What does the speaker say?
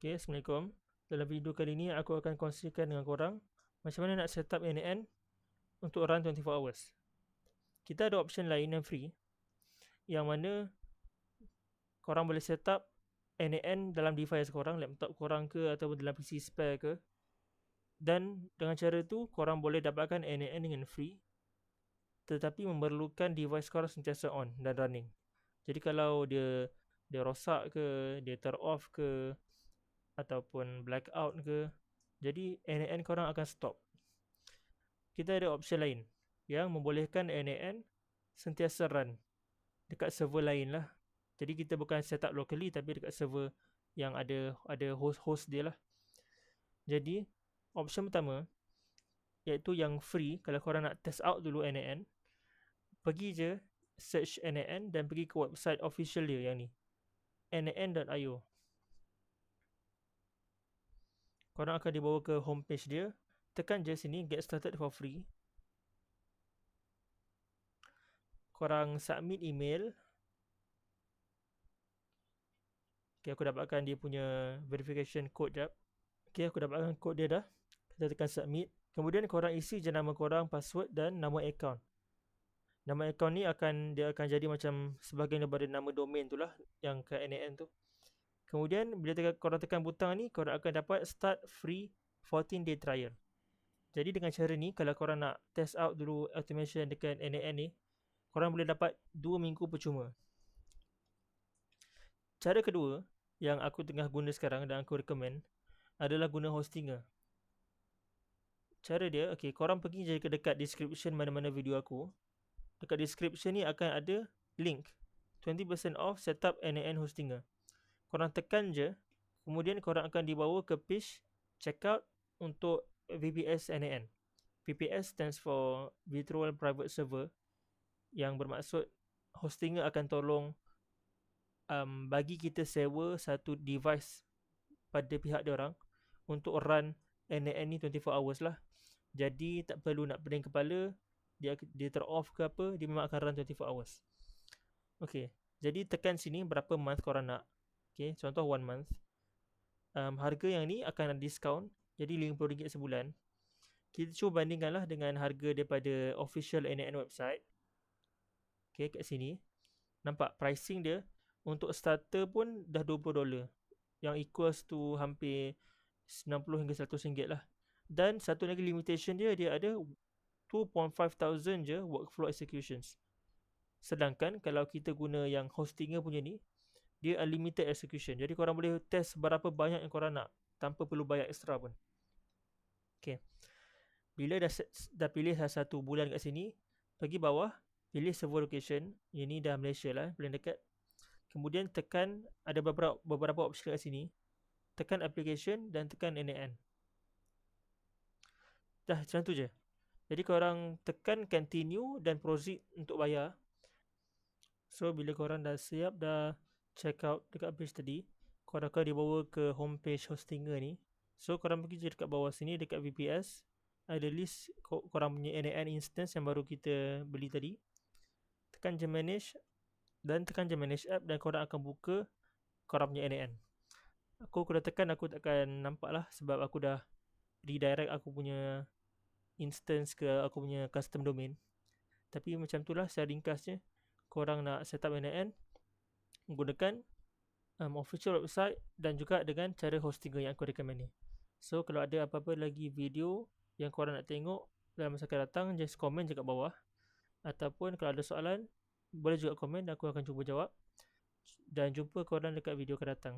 Okay, Assalamualaikum. Dalam video kali ni aku akan kongsikan dengan korang macam mana nak set up NAN untuk run 24 hours. Kita ada option lain yang free, yang mana korang boleh set up NAN dalam device korang, laptop korang ke ataupun dalam PC spare ke. Dan dengan cara tu korang boleh dapatkan NAN dengan free, tetapi memerlukan device korang sentiasa on dan running. Jadi kalau dia rosak ke, dia off ke ataupun blackout ke, jadi NAN korang akan stop. Kita ada option lain yang membolehkan NAN sentiasa run dekat server lain lah. Jadi kita bukan set up locally tapi dekat server yang ada host dia lah. Jadi option pertama, iaitu yang free, kalau korang nak test out dulu NAN, pergi je search NAN dan pergi ke website official dia yang ni, nan.io. Korang akan dibawa ke homepage dia. Tekan je sini get started for free. Korang submit email. Okay, aku dapatkan dia punya verification code jap. Okay, aku dapatkan kod dia dah. Kita tekan submit. Kemudian korang isi je nama korang, password dan nama account. Nama account ni dia akan jadi macam sebahagian daripada nama domain tu lah, yang ke NAN tu. Kemudian bila korang tekan butang ni, korang akan dapat start free 14 day trial. Jadi dengan cara ni, kalau korang nak test out dulu automation dekat NAN ni, korang boleh dapat 2 minggu percuma. Cara kedua yang aku tengah guna sekarang dan aku recommend adalah guna Hostinger. Cara dia, okay, korang pergi je ke dekat description mana-mana video aku. Dekat description ni akan ada link 20% off setup NAN Hostinger. Korang tekan je, kemudian korang akan dibawa ke page checkout untuk VPS NAN. VPS stands for Virtual Private Server, yang bermaksud Hostinger akan tolong bagi kita sewa satu device pada pihak dia orang untuk run NAN ni 24 hours lah. Jadi tak perlu nak pening kepala, dia off ke apa, dia memang akan run 24 hours. Okay, jadi tekan sini berapa month korang nak. Okay, contoh 1 month. Harga yang ni akan ada discount, jadi RM50 sebulan. Kita cuba bandingkan lah dengan harga daripada official NAN website. Okay, kat sini nampak pricing dia untuk starter pun dah $20, yang equals to hampir 90 hingga 100 ringgit lah. Dan satu lagi limitation dia ada 2,500 je workflow executions. Sedangkan kalau kita guna yang Hostinger punya ni, dia unlimited execution. Jadi korang boleh test berapa banyak yang korang nak tanpa perlu bayar extra pun. Okay, bila dah pilih satu bulan kat sini, pergi bawah, pilih server location. Ini dah Malaysia lah, paling dekat. Kemudian tekan, ada beberapa option kat sini. Tekan application dan tekan NAN. Dah macam tu je. Jadi korang tekan continue dan proceed untuk bayar. So bila korang dah siap, dah check out dekat page tadi, korang akan dibawa ke homepage Hostinger ni. So korang pergi je dekat bawah sini, dekat VPS, ada list korang punya NAN instance yang baru kita beli tadi. Tekan je manage dan tekan je manage app dan korang akan buka korang punya NAN. Aku dah tekan, aku takkan nampak lah sebab aku dah redirect aku punya instance ke aku punya custom domain. Tapi macam tu lah secara ringkasnya. Korang nak set up NAN menggunakan official website dan juga dengan cara Hostinger yang aku recommend ni. So kalau ada apa-apa lagi video yang korang nak tengok dalam masa akan datang, just komen je kat bawah. Ataupun kalau ada soalan, boleh juga komen dan aku akan cuba jawab. Dan jumpa korang dekat video akan datang.